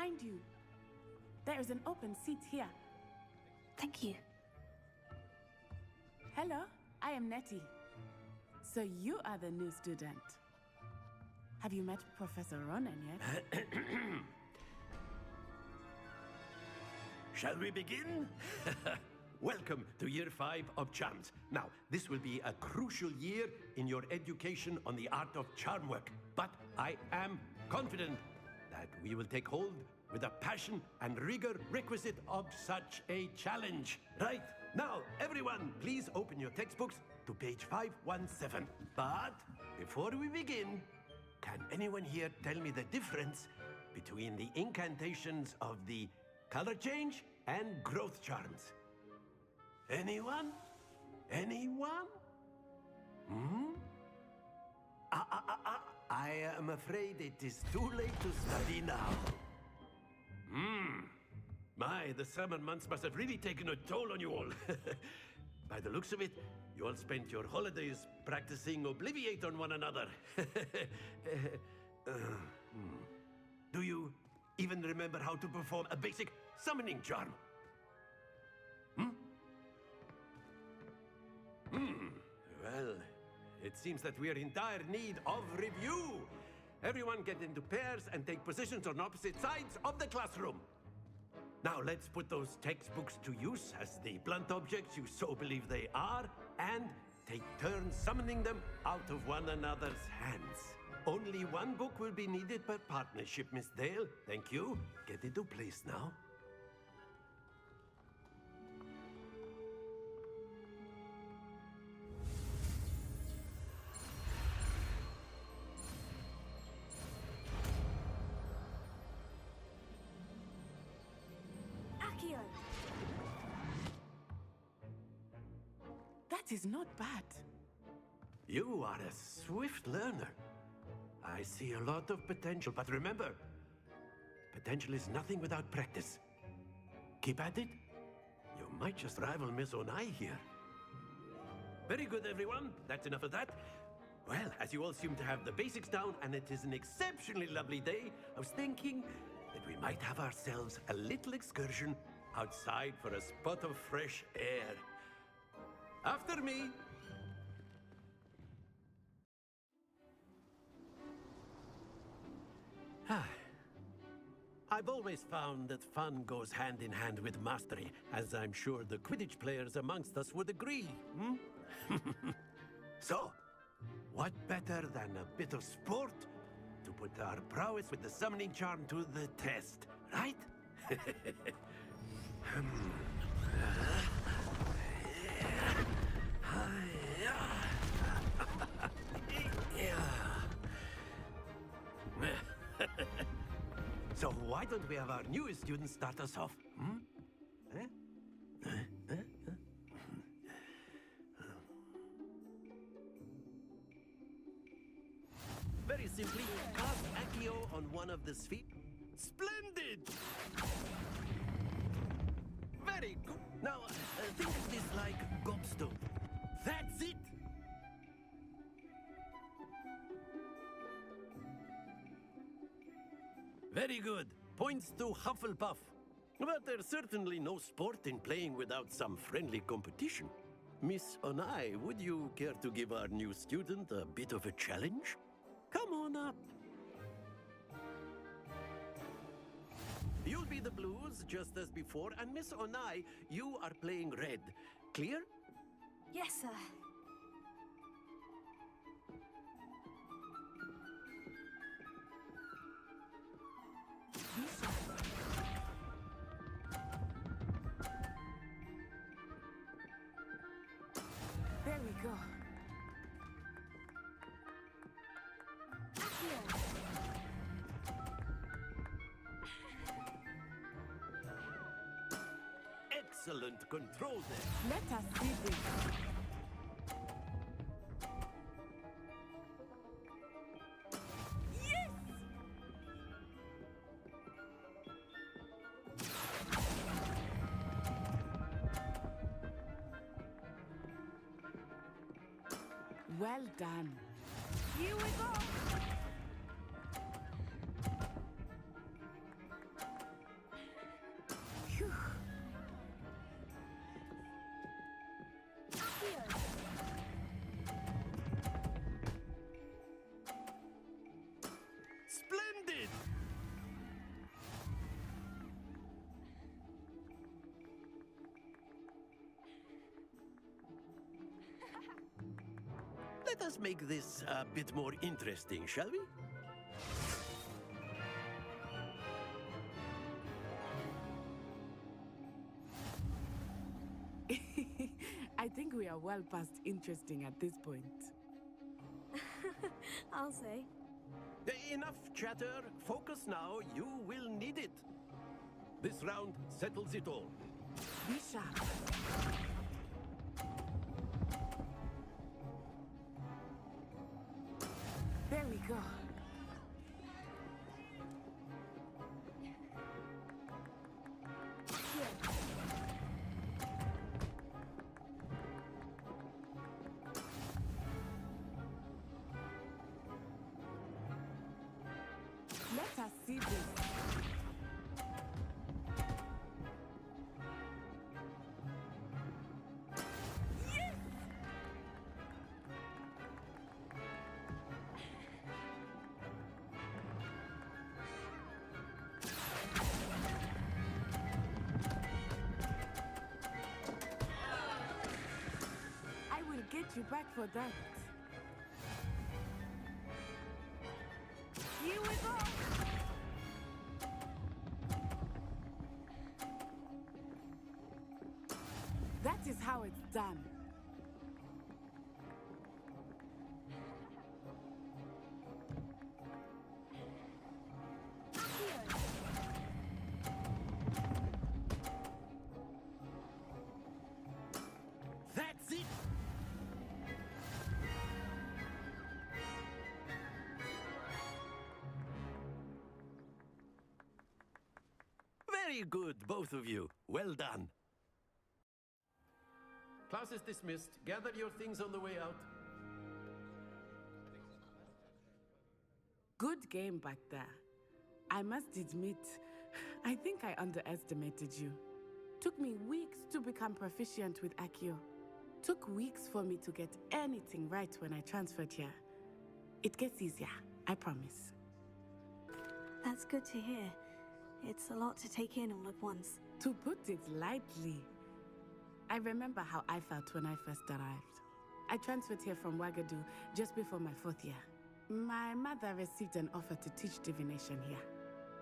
behind you. There is an open seat here. Thank you. Hello, I am Natty. So you are the new student. Have you met Professor Ronan yet? Shall we begin? Welcome to Year 5 of Charms. Now, this will be a crucial year in your education on the art of charm work. But I am confident that we will take hold with the passion and rigor requisite of such a challenge. Right, now, everyone, please open your textbooks to page 517. But before we begin, can anyone here tell me the difference between the incantations of the color change and growth charms? Anyone? Anyone? I am afraid it is too late to study now. My, the summer months must have really taken a toll on you all. By the looks of it, you all spent your holidays practicing Obliviate on one another. Do you even remember how to perform a basic summoning charm? Well, it seems that we are in dire need of review. Everyone get into pairs and take positions on opposite sides of the classroom. Now let's put those textbooks to use as the blunt objects you so believe they are, and take turns summoning them out of one another's hands. Only one book will be needed per partnership, Miss Dale. Thank you. Get into place now. That is not bad. You are a swift learner. I see a lot of potential, but remember, potential is nothing without practice. Keep at it. You might just rival Miss Onai here. Very good, everyone. That's enough of that. Well, as you all seem to have the basics down, and it is an exceptionally lovely day, I was thinking that we might have ourselves a little excursion outside for a spot of fresh air. After me. I've always found that fun goes hand in hand with mastery, as I'm sure the Quidditch players amongst us would agree. So, what better than a bit of sport to put our prowess with the summoning charm to the test, right? So why don't we have our newest student start us off? Very simply, cast Accio on one of the spheres. Splendid! Very good. Now, think of this like gobstone. That's it! Very good. Points to Hufflepuff. But there's certainly no sport in playing without some friendly competition. Miss Onai, would you care to give our new student a bit of a challenge? Come on up. You'll be the blues, just as before, and Miss Onai, you are playing red. Clear? Yes, sir. There we go. Excellent control there. Let us see this. Yes! Well done. Here we go. let us make this a bit more interesting, shall we? I think we are well past interesting at this point. I'll say. Enough chatter. Focus now. You will need it. This round settles it all. Be sharp. There we go. Let us see this. Yes! I will get you back for that. Here we go! That is how it's done. That's it! Very good, both of you. Well done. Class is dismissed. Gather your things on the way out. Good game back there. I must admit, I think I underestimated you. Took me weeks to become proficient with Accio. Took weeks for me to get anything right when I transferred here. It gets easier, I promise. That's good to hear. It's a lot to take in all at once. To put it lightly, I remember how I felt when I first arrived. I transferred here from Wagadu just before my 4th year. My mother received an offer to teach divination here.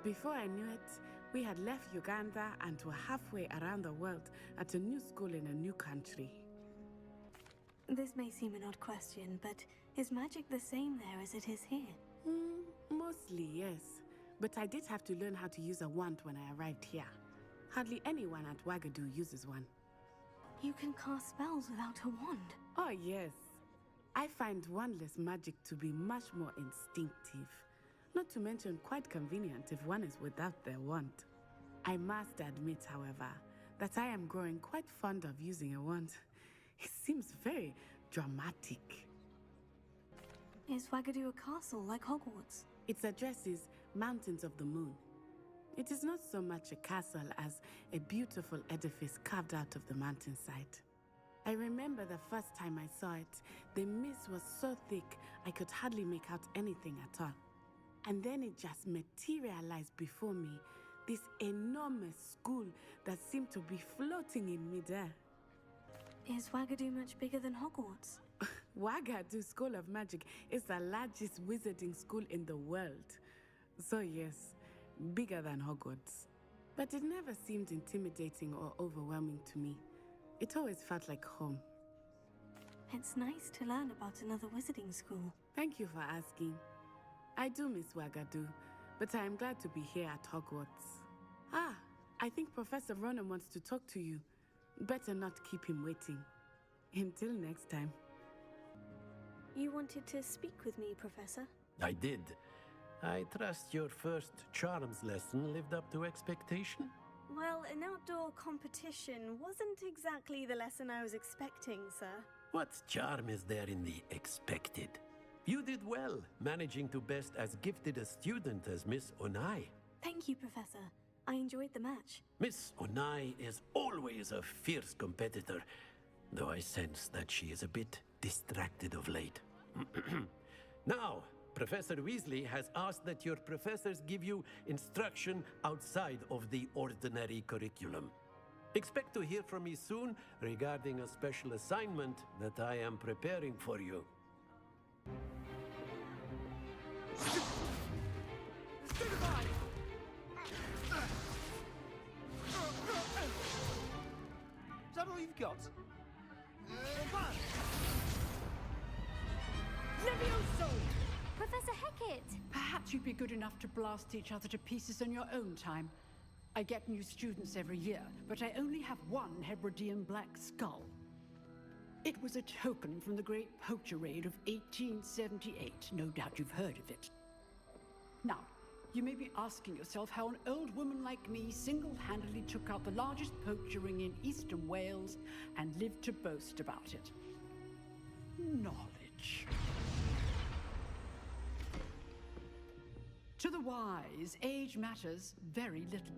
Before I knew it, we had left Uganda and were halfway around the world at a new school in a new country. This may seem an odd question, but is magic the same there as it is here? Mostly, yes. But I did have to learn how to use a wand when I arrived here. Hardly anyone at Wagadu uses one. You can cast spells without a wand. Oh, yes. I find wandless magic to be much more instinctive. Not to mention quite convenient if one is without their wand. I must admit, however, that I am growing quite fond of using a wand. It seems very dramatic. Is Wagadu a castle like Hogwarts? Its address is Mountains of the Moon. It is not so much a castle as a beautiful edifice carved out of the mountainside. I remember the first time I saw it, the mist was so thick I could hardly make out anything at all. And then it just materialized before me, this enormous school that seemed to be floating in midair. Is Wagadu much bigger than Hogwarts? Wagadu School of Magic is the largest wizarding school in the world. So yes, bigger than Hogwarts. But it never seemed intimidating or overwhelming to me. It always felt like home. It's nice to learn about another wizarding school. Thank you for asking. I do miss Wagadu, but I am glad to be here at Hogwarts. I think Professor Ronan wants to talk to you. Better not keep him waiting. Until next time. You wanted to speak with me, Professor? I did. I trust your first charms lesson lived up to expectation? Well, an outdoor competition wasn't exactly the lesson I was expecting, sir. What charm is there in the expected? You did well, managing to best as gifted a student as Miss Onai. Thank you, Professor. I enjoyed the match. Miss Onai is always a fierce competitor, though I sense that she is a bit distracted of late. Now, Professor Weasley has asked that your professors give you instruction outside of the ordinary curriculum. Expect to hear from me soon regarding a special assignment that I am preparing for you. Stupefy! Is that all you've got? Levioso! Professor Hecat! Perhaps you'd be good enough to blast each other to pieces in your own time. I get new students every year, but I only have one Hebridean black skull. It was a token from the Great Poacher Raid of 1878. No doubt you've heard of it. Now, you may be asking yourself how an old woman like me single-handedly took out the largest poacher ring in eastern Wales and lived to boast about it. Knowledge. To the wise, age matters very little.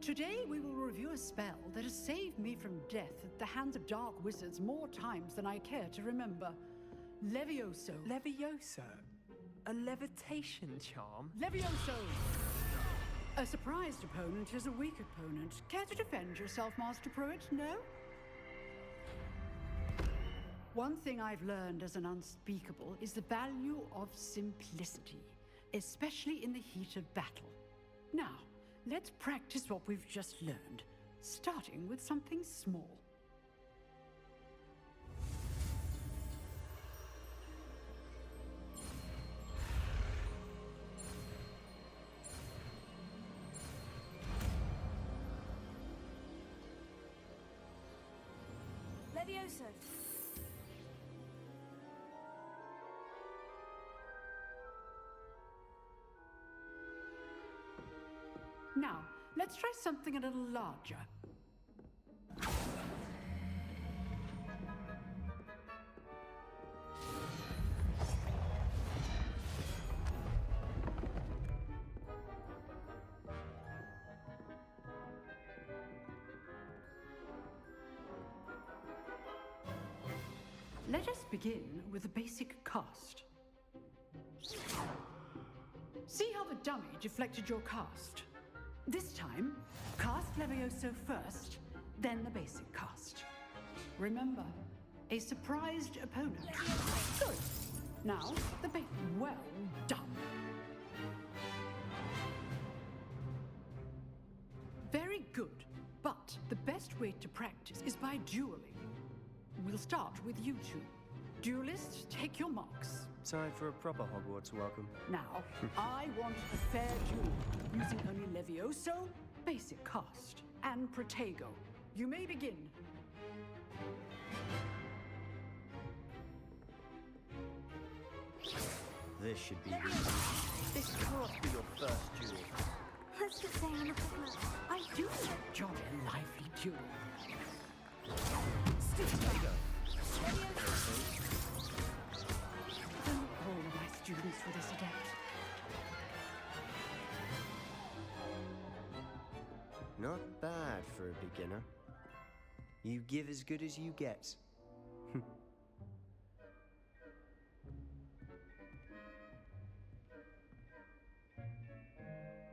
Today we will review a spell that has saved me from death at the hands of dark wizards more times than I care to remember. Levioso. Levioso? A levitation charm? Levioso! A surprised opponent is a weak opponent. Care to defend yourself, Master Pruitt? No? One thing I've learned as an unspeakable is the value of simplicity, especially in the heat of battle. Now, let's practice what we've just learned, starting with something small. Levioso. Now, let's try something a little larger. Let us begin with the basic cast. See how the dummy deflected your cast? This time, cast Levioso first, then the basic cast. Remember, a surprised opponent. Good. Now, the bait. Well done. Very good. But the best way to practice is by dueling. We'll start with you two. Duelists, take your marks. Time for a proper Hogwarts welcome. Now, I want a fair duel, using only Levioso, basic cast, and Protego. You may begin. This should be This can't be your first duel. Let's just say I'm a good I do enjoy a lively duel. Don't all of my students were this adept. not bad for a beginner. You give as good as you get.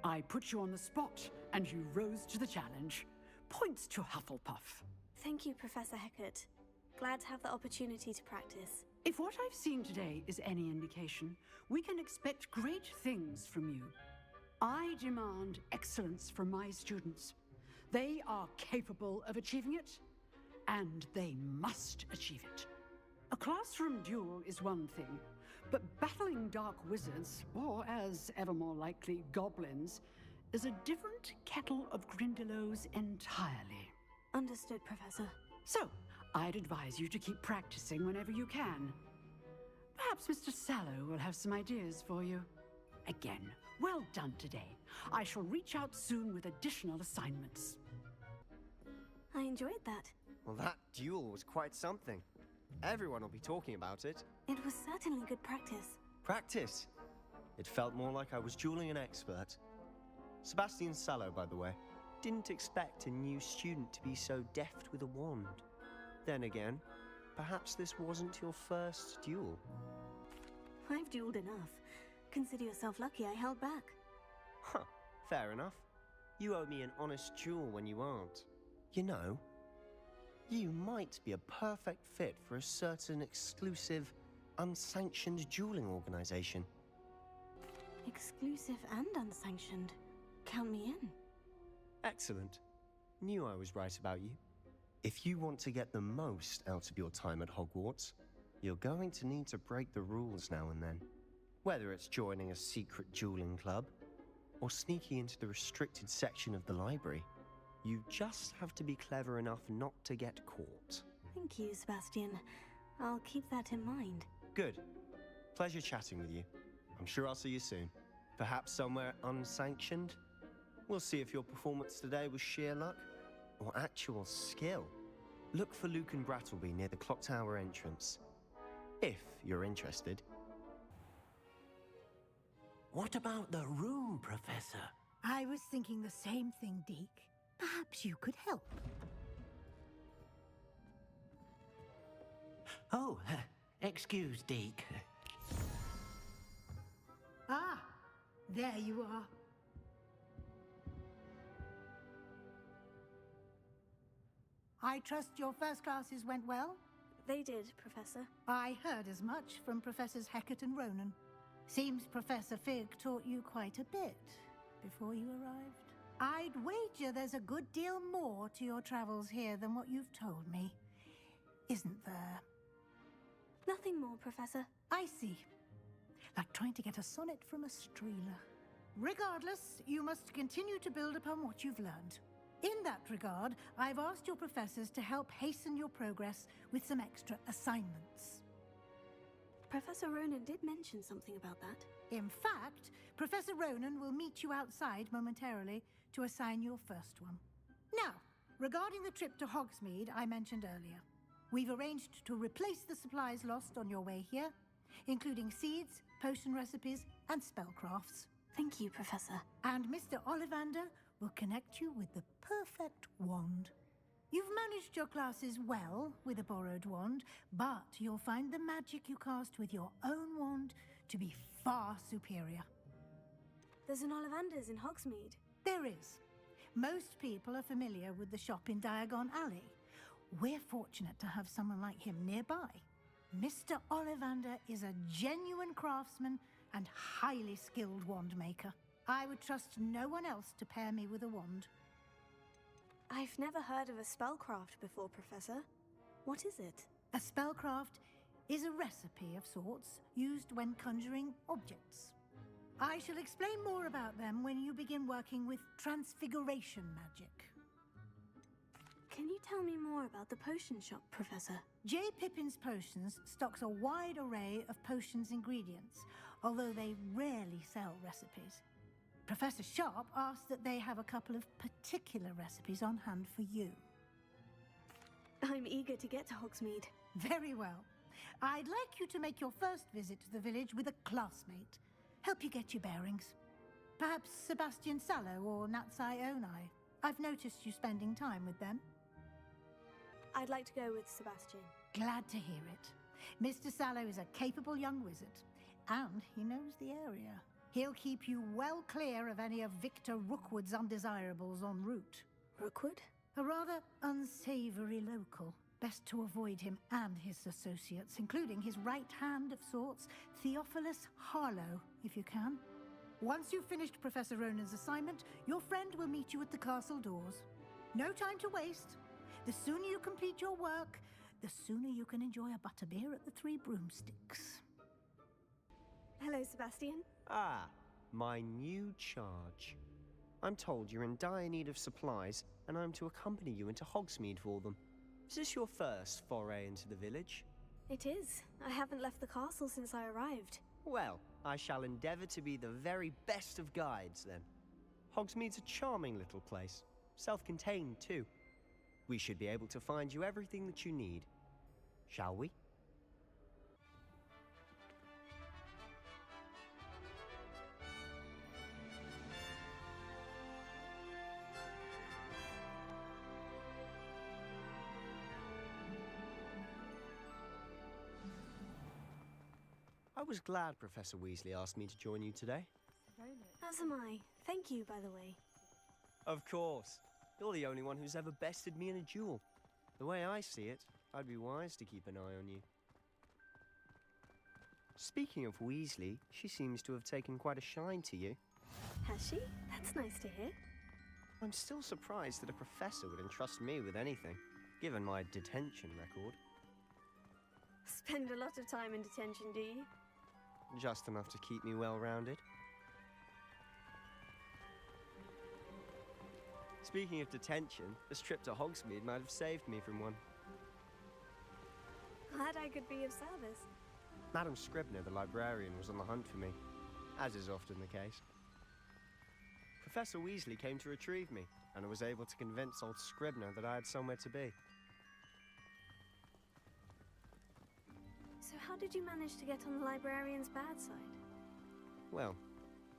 I put you on the spot, and you rose to the challenge. Points to Hufflepuff. Thank you, Professor Hecat. Glad to have the opportunity to practice. If what I've seen today is any indication, we can expect great things from you. I demand excellence from my students. They are capable of achieving it, and they must achieve it. A classroom duel is one thing, but battling dark wizards, or as ever more likely, goblins, is a different kettle of Grindylows entirely. Understood, Professor. So, I'd advise you to keep practicing whenever you can. Perhaps Mr. Sallow will have some ideas for you. Again, well done today. I shall reach out soon with additional assignments. I enjoyed that. Well, that duel was quite something. Everyone will be talking about it. It was certainly good practice. Practice? It felt more like I was dueling an expert. Sebastian Sallow, by the way. Didn't expect a new student to be so deft with a wand. Then again, perhaps this wasn't your first duel. I've dueled enough. Consider yourself lucky I held back. Huh, fair enough. You owe me an honest duel when you aren't. You know, you might be a perfect fit for a certain exclusive unsanctioned dueling organization. Exclusive and unsanctioned. Count me in. Excellent. Knew I was right about you. If you want to get the most out of your time at Hogwarts, you're going to need to break the rules now and then. Whether it's joining a secret dueling club, or sneaking into the restricted section of the library, you just have to be clever enough not to get caught. Thank you, Sebastian. I'll keep that in mind. Good. Pleasure chatting with you. I'm sure I'll see you soon. Perhaps somewhere unsanctioned? We'll see if your performance today was sheer luck or actual skill. Look for Luke and Brattleby near the clock tower entrance, if you're interested. What about the room, Professor? I was thinking the same thing, Deke. Perhaps you could help. Oh, excuse, Deke. Ah, there you are. I trust your first classes went well? They did, Professor. I heard as much from Professors Hecat and Ronan. Seems Professor Fig taught you quite a bit before you arrived. I'd wager there's a good deal more to your travels here than what you've told me. Isn't there? Nothing more, Professor. I see. Like trying to get a sonnet from a streeler. Regardless, you must continue to build upon what you've learned. In that regard, I've asked your professors to help hasten your progress with some extra assignments. Professor Ronan did mention something about that. In fact, Professor Ronan will meet you outside momentarily to assign your first one. Now, regarding the trip to Hogsmeade I mentioned earlier, we've arranged to replace the supplies lost on your way here, including seeds, potion recipes, and spellcrafts. Thank you, Professor. And Mr. Ollivander will connect you with the perfect wand. You've managed your classes well with a borrowed wand, but you'll find the magic you cast with your own wand to be far superior. There's an Ollivanders in Hogsmeade. There is. Most people are familiar with the shop in Diagon Alley. We're fortunate to have someone like him nearby. Mr. Ollivander is a genuine craftsman and highly skilled wand maker. I would trust no one else to pair me with a wand. I've never heard of a spellcraft before, Professor. What is it? A spellcraft is a recipe of sorts used when conjuring objects. I shall explain more about them when you begin working with transfiguration magic. Can you tell me more about the potion shop, Professor? J. Pippin's Potions stocks a wide array of potions ingredients, although they rarely sell recipes. Professor Sharp asked that they have a couple of particular recipes on hand for you. I'm eager to get to Hogsmeade. Very well. I'd like you to make your first visit to the village with a classmate. Help you get your bearings. Perhaps Sebastian Sallow or Natsai Onai. I've noticed you spending time with them. I'd like to go with Sebastian. Glad to hear it. Mr. Sallow is a capable young wizard, and he knows the area. He'll keep you well clear of any of Victor Rookwood's undesirables en route. Rookwood? A rather unsavory local. Best to avoid him and his associates, including his right hand of sorts, Theophilus Harlow, if you can. Once you've finished Professor Ronan's assignment, your friend will meet you at the castle doors. No time to waste. The sooner you complete your work, the sooner you can enjoy a butterbeer at the Three Broomsticks. Hello, Sebastian. Ah, my new charge. I'm told you're in dire need of supplies, and I'm to accompany you into Hogsmeade for them. Is this your first foray into the village? It is. I haven't left the castle since I arrived. Well, I shall endeavour to be the very best of guides, then. Hogsmeade's a charming little place. Self-contained, too. We should be able to find you everything that you need. Shall we? I was glad Professor Weasley asked me to join you today. As am I. Thank you, by the way. Of course. You're the only one who's ever bested me in a duel. The way I see it, I'd be wise to keep an eye on you. Speaking of Weasley, she seems to have taken quite a shine to you. Has she? That's nice to hear. I'm still surprised that a professor would entrust me with anything, given my detention record. Spend a lot of time in detention, do you? Just enough to keep me well-rounded. Speaking of detention, this trip to Hogsmeade might have saved me from one. Glad I could be of service. Madam Scribner, the librarian, was on the hunt for me, as is often the case. Professor Weasley came to retrieve me, and I was able to convince old Scribner that I had somewhere to be. So how did you manage to get on the librarian's bad side? Well,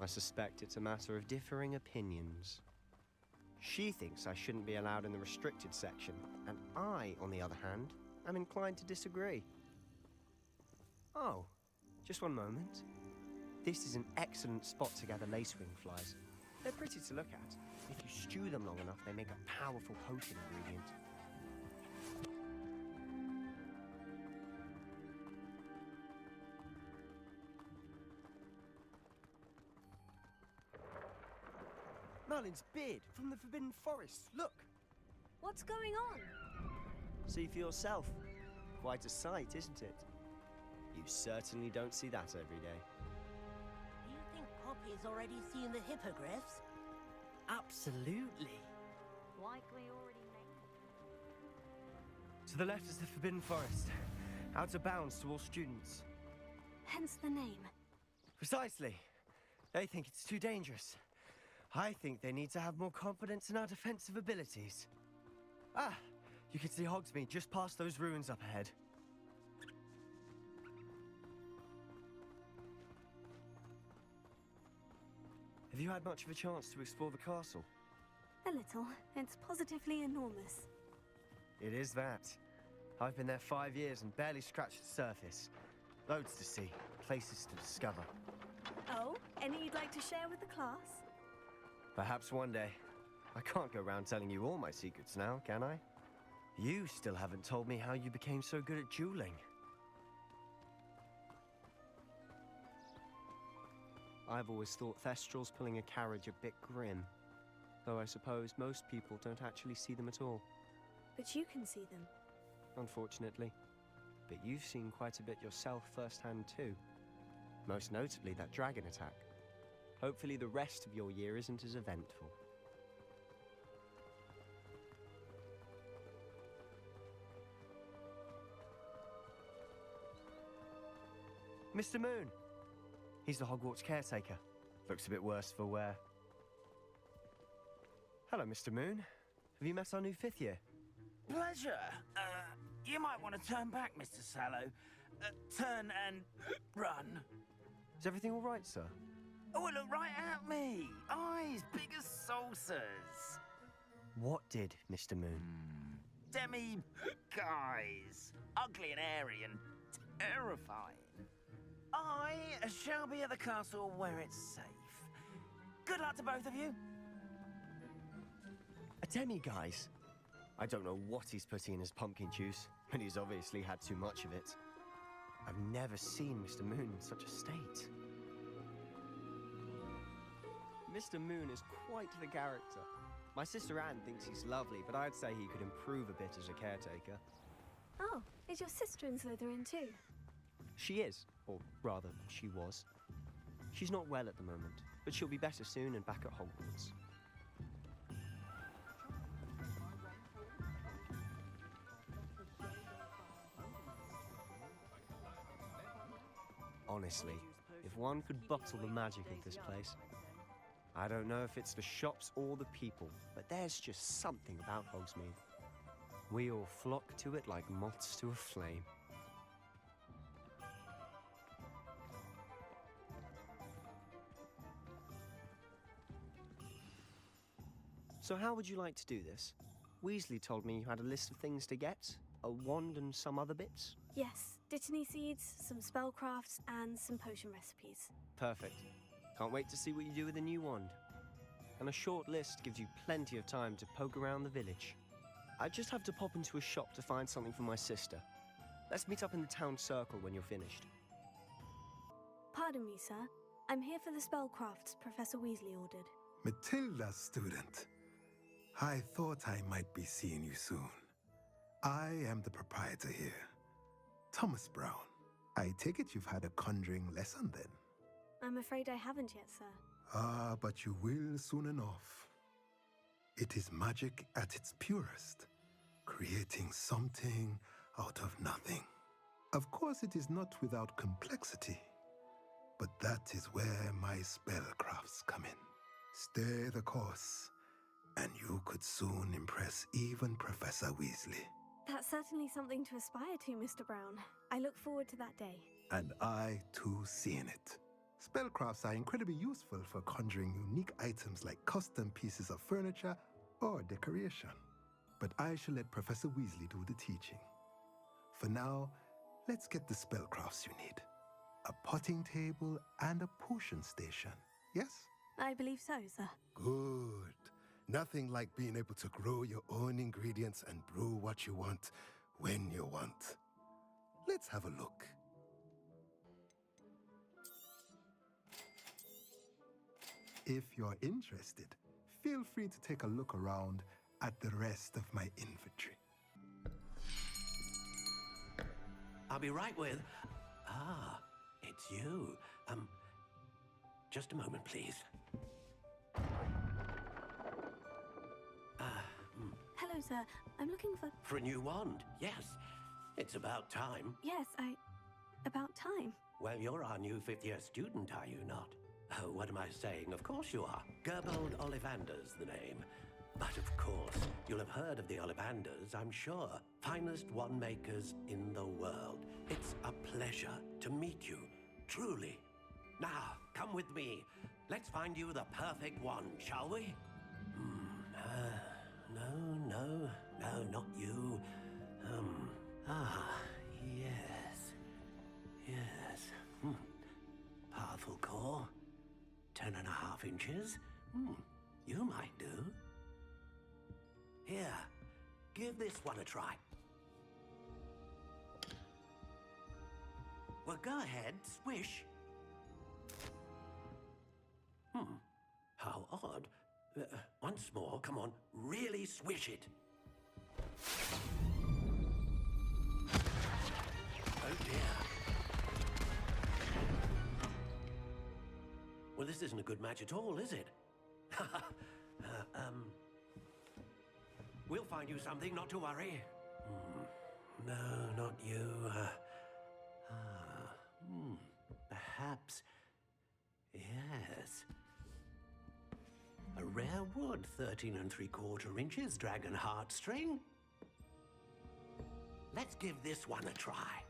I suspect it's a matter of differing opinions. She thinks I shouldn't be allowed in the restricted section, and I, on the other hand, am inclined to disagree. Oh, just one moment. This is an excellent spot to gather lacewing flies. They're pretty to look at. If you stew them long enough, they make a powerful potion ingredient. Merlin's beard from the Forbidden Forest. Look! What's going on? See for yourself. Quite a sight, isn't it? You certainly don't see that every day. Do you think Poppy's already seen the hippogriffs? Absolutely. Likely already made. To the left is the Forbidden Forest. Out of bounds to all students. Hence the name. Precisely. They think it's too dangerous. I think they need to have more confidence in our defensive abilities. Ah, you can see Hogsmeade just past those ruins up ahead. Have you had much of a chance to explore the castle? A little. It's positively enormous. It is that. I've been there 5 years and barely scratched the surface. Loads to see, places to discover. Oh, any you'd like to share with the class? Perhaps one day. I can't go around telling you all my secrets now, can I? You still haven't told me how you became so good at dueling. I've always thought Thestrals pulling a carriage a bit grim. Though I suppose most people don't actually see them at all. But you can see them. Unfortunately. But you've seen quite a bit yourself firsthand too. Most notably that dragon attack. Hopefully the rest of your year isn't as eventful. Mr. Moon! He's the Hogwarts caretaker. Looks a bit worse for wear. Hello, Mr. Moon. Have you met our new 5th year? Pleasure. You might want to turn back, Mr. Sallow. Turn and run. Is everything all right, sir? Oh, look right at me. Eyes big as saucers. What did, Mr. Moon? Demi guys. Ugly and airy and terrifying. I shall be at the castle where it's safe. Good luck to both of you. A demi-guise? I don't know what he's putting in his pumpkin juice, but he's obviously had too much of it. I've never seen Mr. Moon in such a state. Mr. Moon is quite the character. My sister Anne thinks he's lovely, but I'd say he could improve a bit as a caretaker. Oh, is your sister in Slytherin too? She is, or rather, she was. She's not well at the moment, but she'll be better soon and back at Hogwarts. Honestly, if one could bottle the magic of this place. I don't know if it's the shops or the people, but there's just something about Hogsmeade. We all flock to it like moths to a flame. So how would you like to do this? Weasley told me you had a list of things to get, a wand and some other bits. Yes, dittany seeds, some spellcrafts, and some potion recipes. Perfect. Can't wait to see what you do with the new wand. And a short list gives you plenty of time to poke around the village. I just have to pop into a shop to find something for my sister. Let's meet up in the town circle when you're finished. Pardon me, sir. I'm here for the spellcrafts Professor Weasley ordered. Matilda, student. I thought I might be seeing you soon. I am the proprietor here, Thomas Brown. I take it you've had a conjuring lesson then? I'm afraid I haven't yet, sir. Ah, but you will soon enough. It is magic at its purest, creating something out of nothing. Of course, it is not without complexity, but that is where my spellcrafts come in. Stay the course, and you could soon impress even Professor Weasley. That's certainly something to aspire to, Mr. Brown. I look forward to that day. And I, too, seeing it. Spellcrafts are incredibly useful for conjuring unique items like custom pieces of furniture or decoration. But I shall let Professor Weasley do the teaching. For now, let's get the spellcrafts you need. A potting table and a potion station, yes? I believe so, sir. Good. Nothing like being able to grow your own ingredients and brew what you want when you want. Let's have a look. If you're interested, feel free to take a look around at the rest of my inventory. I'll be right with... Ah, it's you. Just a moment, please. Hello, sir. I'm looking for... For a new wand, yes. It's about time. Yes, about time. Well, you're our new fifth-year student, are you not? Oh, what am I saying? Of course you are. Gerbold Ollivanders, the name. But of course, you'll have heard of the Ollivanders, I'm sure. Finest wand makers in the world. It's a pleasure to meet you, truly. Now, come with me. Let's find you the perfect wand, shall we? No, not you. Yes. Powerful core. 10.5 inches. You might do. Here, give this one a try. Well, go ahead, swish. How odd. Once more, come on, really swish it. Oh dear. Well, this isn't a good match at all, is it? We'll find you something, not to worry. No, not you. Perhaps. Yes. A rare wood, 13 3/4 inches, dragon heartstring. Let's give this one a try.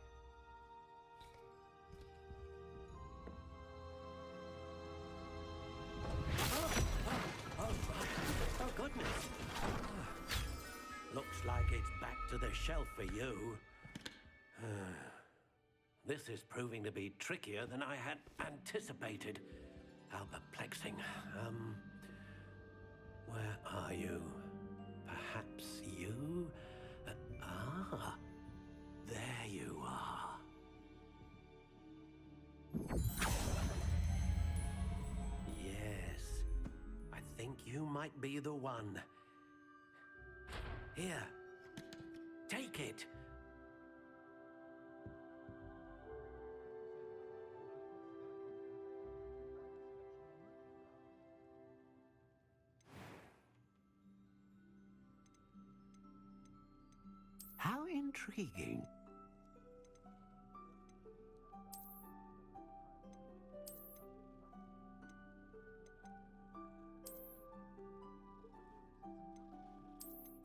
Oh, goodness. Looks like it's back to the shelf for you. This is proving to be trickier than I had anticipated. How perplexing. Where are you? Perhaps you? There you are. Yes, I think you might be the one. Here, take it. How intriguing.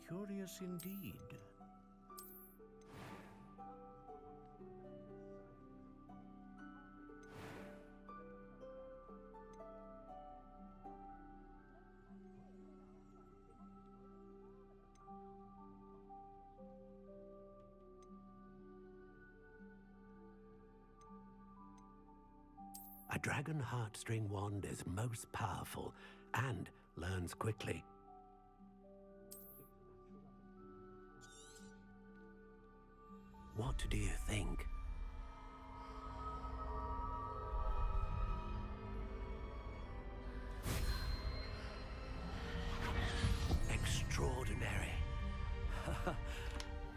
Curious indeed. A dragon heartstring wand is most powerful and learns quickly. What do you think?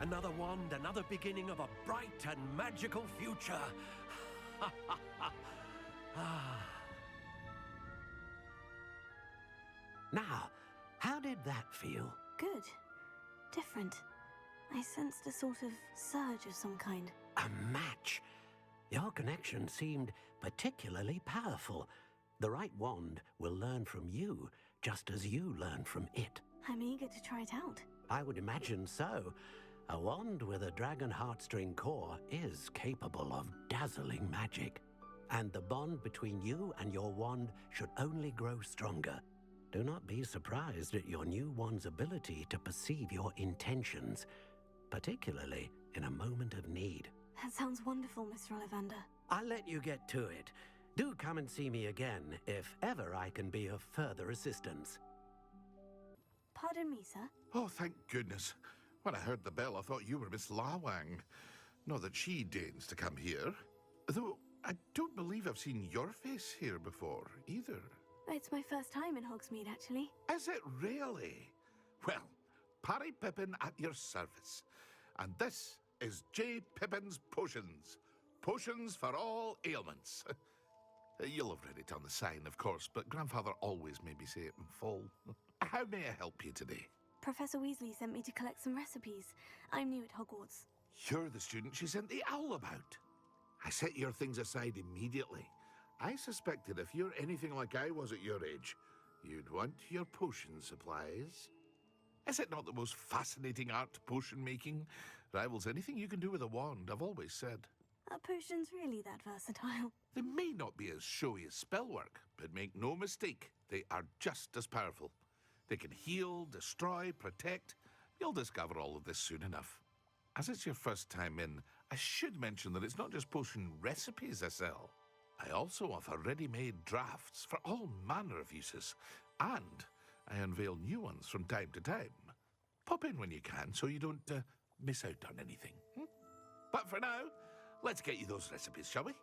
Another wand, another beginning of a bright and magical future. Now, how did that feel? Good. Different. I sensed a sort of surge of some kind. A match. Your connection seemed particularly powerful. The right wand will learn from you, just as you learn from it. I'm eager to try it out. I would imagine so. A wand with a dragon heartstring core is capable of dazzling magic. And the bond between you and your wand should only grow stronger. Do not be surprised at your new wand's ability to perceive your intentions, particularly in a moment of need. That sounds wonderful, Mr. Ollivander. I'll let you get to it. Do come and see me again if ever I can be of further assistance. Pardon me, sir. Oh, thank goodness. When I heard the bell, I thought you were Miss Lawang. Not that she deigns to come here. Though I don't believe I've seen your face here before, either. It's my first time in Hogsmeade, actually. Is it really? Well, Parry Pippin at your service. And this is J. Pippin's Potions. Potions for all ailments. You'll have read it on the sign, of course, but Grandfather always made me say it in full. How may I help you today? Professor Weasley sent me to collect some recipes. I'm new at Hogwarts. You're the student she sent the owl about. I set your things aside immediately. I suspected if you're anything like I was at your age, you'd want your potion supplies. Is it not the most fascinating art, potion making? Rivals anything you can do with a wand, I've always said. Are potions really that versatile? They may not be as showy as spellwork, but make no mistake, they are just as powerful. They can heal, destroy, protect. You'll discover all of this soon enough. As it's your first time in, I should mention that it's not just potion recipes I sell. I also offer ready-made drafts for all manner of uses, and I unveil new ones from time to time. Pop in when you can so you don't miss out on anything. But for now, let's get you those recipes, shall we?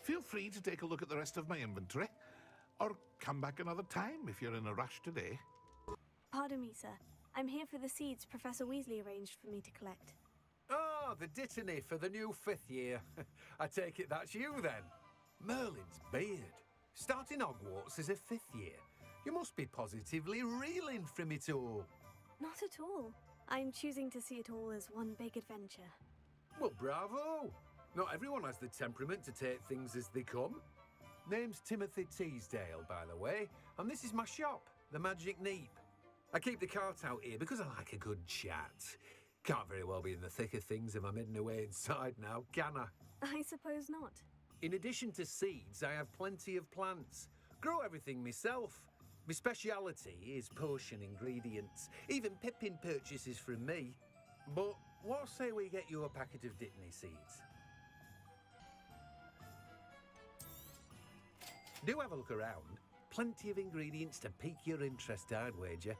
Feel free to take a look at the rest of my inventory, or come back another time if you're in a rush today. Pardon me, sir. I'm here for the seeds Professor Weasley arranged for me to collect. Oh, the dittany for the new 5th year. I take it that's you, then. Merlin's beard. Starting Hogwarts as a 5th year. You must be positively reeling from it all. Not at all. I'm choosing to see it all as one big adventure. Well, bravo! Not everyone has the temperament to take things as they come. Name's Timothy Teasdale, by the way, and this is my shop, the Magic Neep. I keep the cart out here because I like a good chat. Can't very well be in the thick of things if I'm hidden away inside now, can I? I suppose not. In addition to seeds, I have plenty of plants. Grow everything myself. My speciality is potion ingredients. Even Pippin purchases from me. But what say we get you a packet of dittany seeds? Do have a look around. Plenty of ingredients to pique your interest, I'd wager.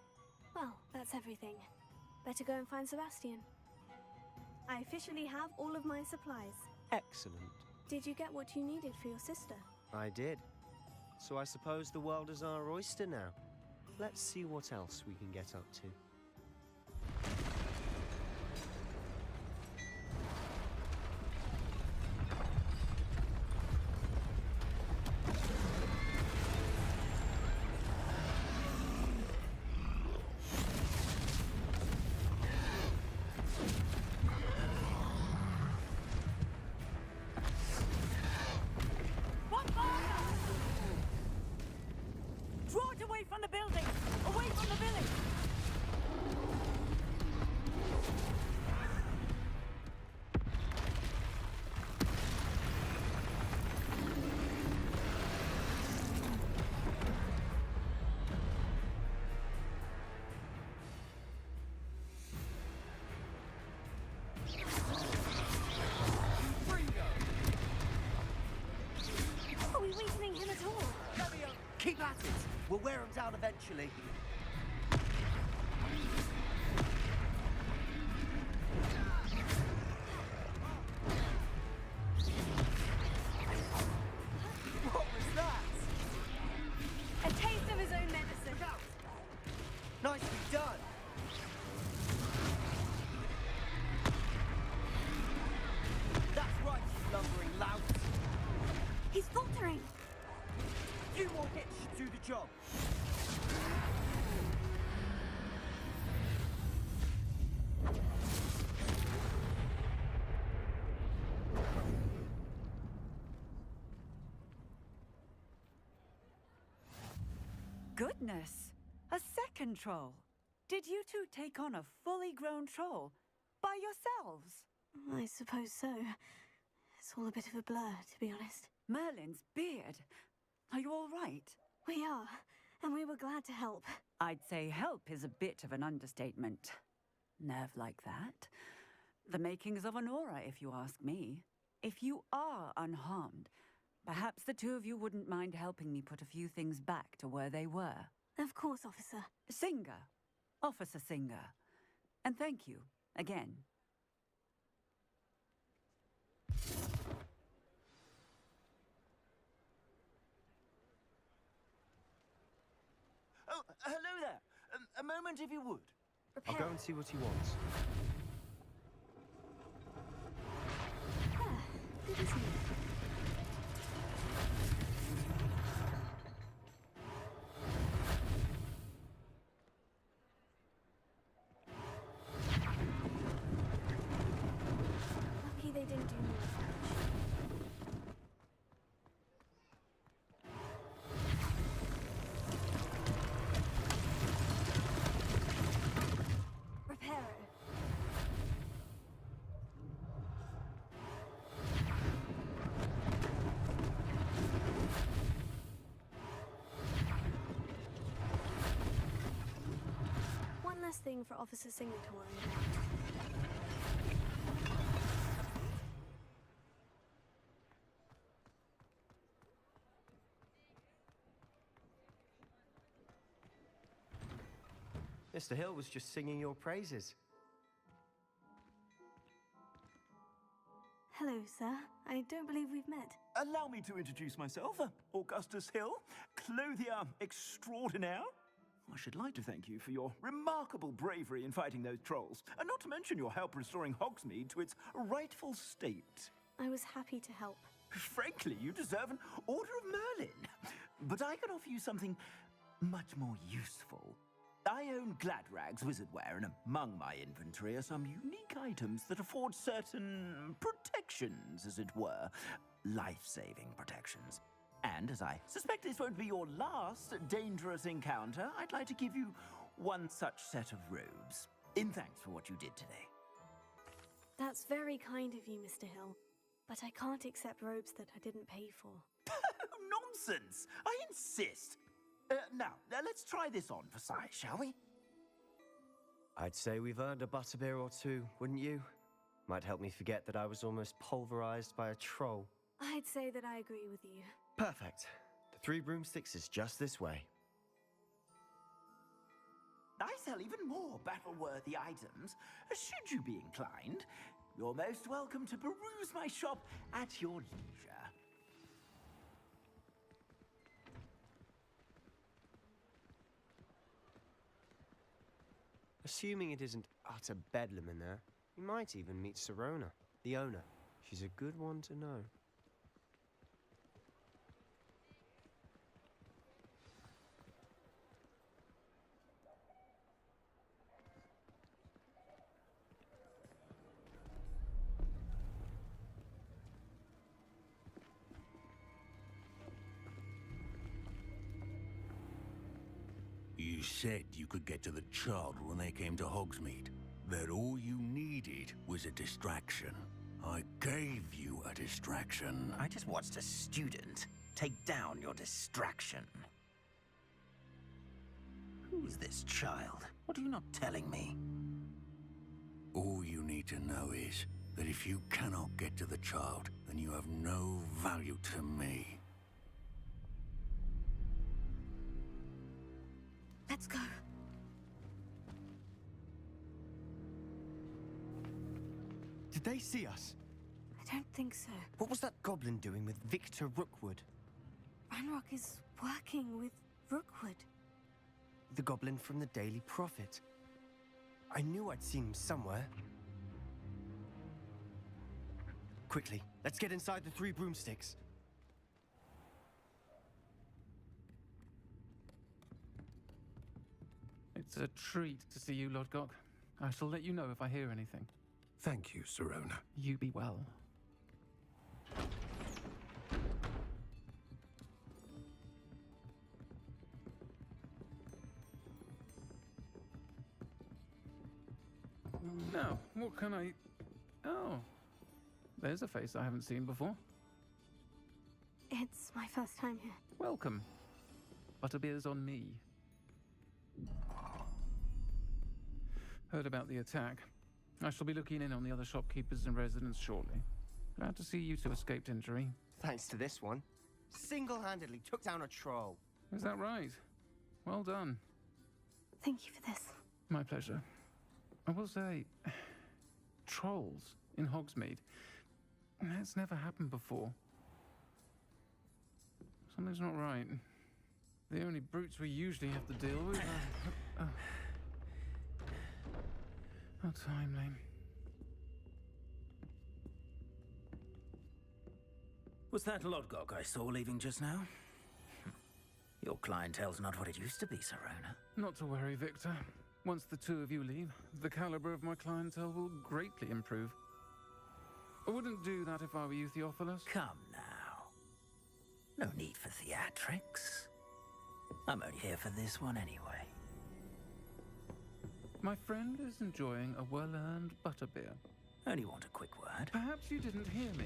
Well, that's everything. Better go and find Sebastian. I officially have all of my supplies. Excellent. Did you get what you needed for your sister? I did. So I suppose the world is our oyster now. Let's see what else we can get up to. From the building! Away from the village! Are we weakening him at all? Keep at it! We'll wear him down eventually. What was that? A taste of his own medicine. That's right, you lumbering lout. He's faltering. Few more hits should do the job. Goodness! A second troll. Did you two take on a fully grown troll by yourselves? I suppose so. It's all a bit of a blur, to be honest. Merlin's beard. Are you all right? We are, and we were glad to help. I'd say help is a bit of an understatement. Nerve like that. The makings of an aura, if you ask me. If you are unharmed, perhaps the two of you wouldn't mind helping me put a few things back to where they were. Of course, officer. Singer. Officer Singer. And thank you, again. Oh, hello there. A moment, if you would. I'll go and see what he wants. Good as new. Lucky they didn't do more damage. Reparo. One less thing for Officer Singer to worry about. Mr. Hill was just singing your praises. Hello, sir. I don't believe we've met. Allow me to introduce myself, Augustus Hill, clothier extraordinaire. I should like to thank you for your remarkable bravery in fighting those trolls, and not to mention your help restoring Hogsmeade to its rightful state. I was happy to help. Frankly, you deserve an Order of Merlin. But I can offer you something much more useful. I own Gladrags Wizardwear, and among my inventory are some unique items that afford certain protections, as it were. Life-saving protections. And as I suspect this won't be your last dangerous encounter, I'd like to give you one such set of robes, in thanks for what you did today. That's very kind of you, Mr. Hill. But I can't accept robes that I didn't pay for. Nonsense! I insist! Now, let's try this on for size, shall we? I'd say we've earned a butterbeer or two, wouldn't you? Might help me forget that I was almost pulverized by a troll. I'd say that I agree with you. Perfect. The 3 broomsticks is just this way. I sell even more battle-worthy items. Should you be inclined, you're most welcome to peruse my shop at your leisure. Assuming it isn't utter bedlam in there, you might even meet Serona, the owner. She's a good one to know. You said you could get to the child when they came to Hogsmeade. That all you needed was a distraction. I gave you a distraction. I just watched a student take down your distraction. Who is this child? What are you not telling me? All you need to know is that if you cannot get to the child, then you have no value to me. Let's go. Did they see us? I don't think so. What was that goblin doing with Victor Rookwood? Ranrok is working with Rookwood. The goblin from the Daily Prophet. I knew I'd seen him somewhere. Quickly, let's get inside the 3 broomsticks. It's a treat to see you, Lodgok. I shall let you know if I hear anything. Thank you, Sirona. You be well. Now, what can I... Oh, there's a face I haven't seen before. It's my first time here. Welcome. Butterbeer's on me. Heard about the attack. I shall be looking in on the other shopkeepers and residents shortly. Glad to see you two escaped injury. Thanks to this one. Single-handedly took down a troll. Is that right? Well done. Thank you for this. My pleasure. I will say, trolls in Hogsmeade. That's never happened before. Something's not right. The only brutes we usually have to deal with are... How timely. Was that Lodgok I saw leaving just now? Your clientele's not what it used to be, Sirona. Not to worry, Victor. Once the two of you leave, the caliber of my clientele will greatly improve. I wouldn't do that if I were you, Theophilus. Come now. No need for theatrics. I'm only here for this one anyway. My friend is enjoying a well-earned butterbeer. Only want a quick word. Perhaps you didn't hear me.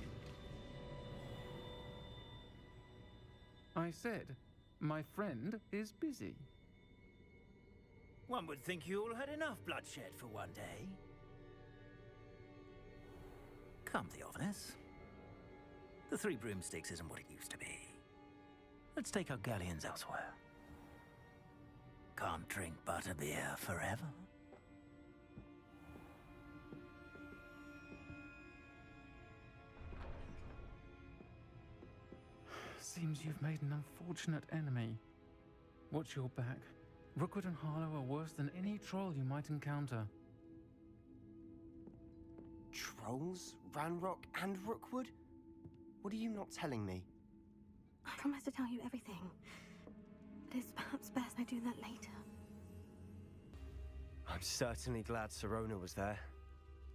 I said, my friend is busy. One would think you all had enough bloodshed for one day. Come, Theophilus. The 3 broomsticks isn't what it used to be. Let's take our galleons elsewhere. Can't drink butterbeer forever. Seems you've made an unfortunate enemy. Watch your back. Rookwood and Harlow are worse than any troll you might encounter. Trolls? Ranrok and Rookwood? What are you not telling me? I promise to tell you everything. But it's perhaps best I do that later. I'm certainly glad Sirona was there.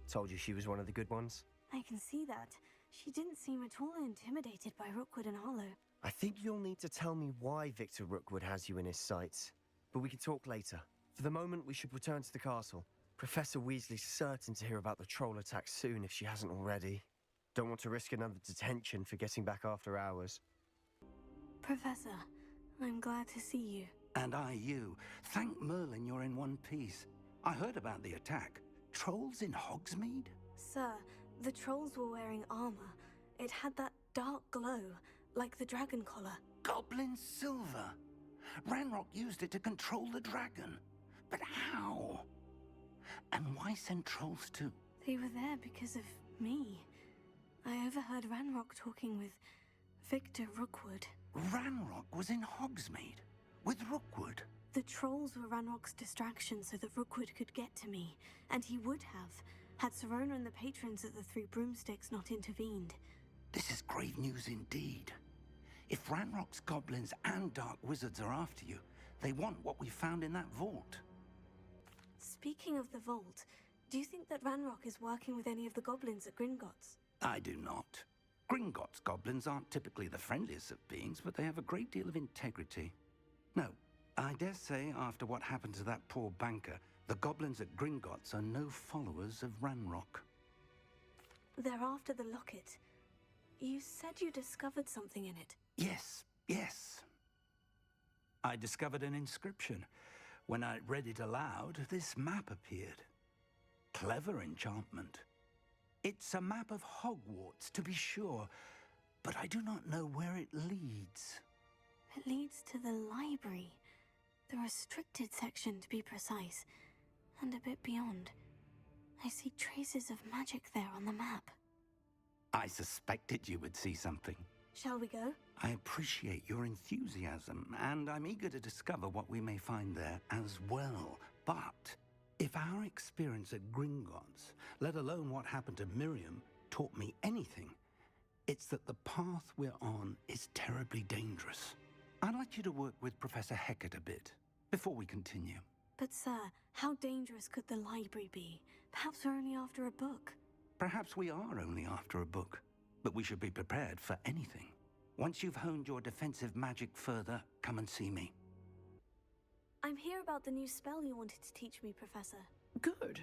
Told you she was one of the good ones. I can see that. She didn't seem at all intimidated by Rookwood and Harlow. I think you'll need to tell me why Victor Rookwood has you in his sights. But we can talk later. For the moment, we should return to the castle. Professor Weasley's certain to hear about the troll attack soon if she hasn't already. Don't want to risk another detention for getting back after hours. Professor, I'm glad to see you. And I you. Thank Merlin you're in one piece. I heard about the attack. Trolls in Hogsmeade? Sir, the trolls were wearing armor. It had that dark glow, like the dragon collar. Goblin silver. Ranrok used it to control the dragon. But how? And why send trolls too? They were there because of me. I overheard Ranrok talking with Victor Rookwood. Ranrok was in Hogsmeade with Rookwood. The trolls were Ranrock's distraction so that Rookwood could get to me, and he would have, had Sirona and the patrons at the 3 broomsticks not intervened. This is grave news indeed. If Ranrock's goblins and dark wizards are after you, they want what we found in that vault. Speaking of the vault, do you think that Ranrok is working with any of the goblins at Gringotts? I do not. Gringotts goblins aren't typically the friendliest of beings, but they have a great deal of integrity. No, I dare say after what happened to that poor banker, the goblins at Gringotts are no followers of Ranrok. They're after the locket. You said you discovered something in it. Yes. I discovered an inscription. When I read it aloud, this map appeared. Clever enchantment. It's a map of Hogwarts, to be sure, but I do not know where it leads. It leads to the library. The restricted section, to be precise. And a bit beyond. I see traces of magic there on the map. I suspected you would see something. Shall we go? I appreciate your enthusiasm, and I'm eager to discover what we may find there as well. But If our experience at Gringotts, let alone what happened to Miriam, taught me anything, it's that the path we're on is terribly dangerous. I'd like you to work with Professor Hecat a bit before we continue. But sir, how dangerous could the library be? Perhaps we're only after a book. Perhaps we are only after a book, but we should be prepared for anything. Once you've honed your defensive magic further, come and see me. I'm here about the new spell you wanted to teach me, Professor. Good.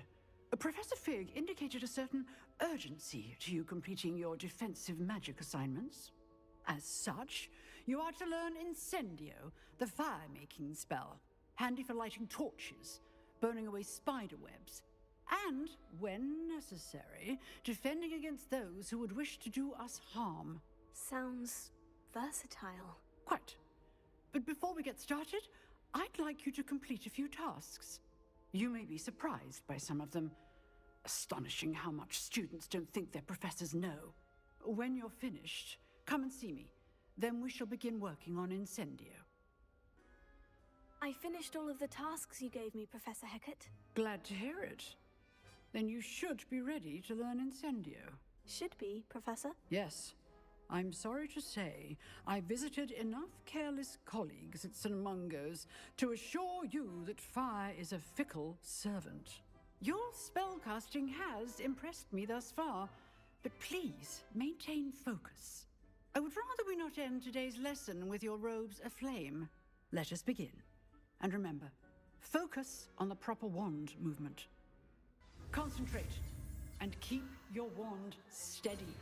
Professor Fig indicated a certain urgency to you completing your defensive magic assignments. As such, you are to learn Incendio, the fire-making spell, handy for lighting torches, burning away spider webs, and, when necessary, defending against those who would wish to do us harm. Sounds versatile. Quite. But before we get started, I'd like you to complete a few tasks. You may be surprised by some of them. Astonishing how much students don't think their professors know. When you're finished, come and see me. Then we shall begin working on Incendio. I finished all of the tasks you gave me, Professor Hecat. Glad to hear it. Then you should be ready to learn Incendio. Should be, Professor? Yes. I'm sorry to say, I visited enough careless colleagues at St. Mungo's to assure you that fire is a fickle servant. Your spellcasting has impressed me thus far, but please maintain focus. I would rather we not end today's lesson with your robes aflame. Let us begin. And remember, focus on the proper wand movement. Concentrate and keep your wand steady.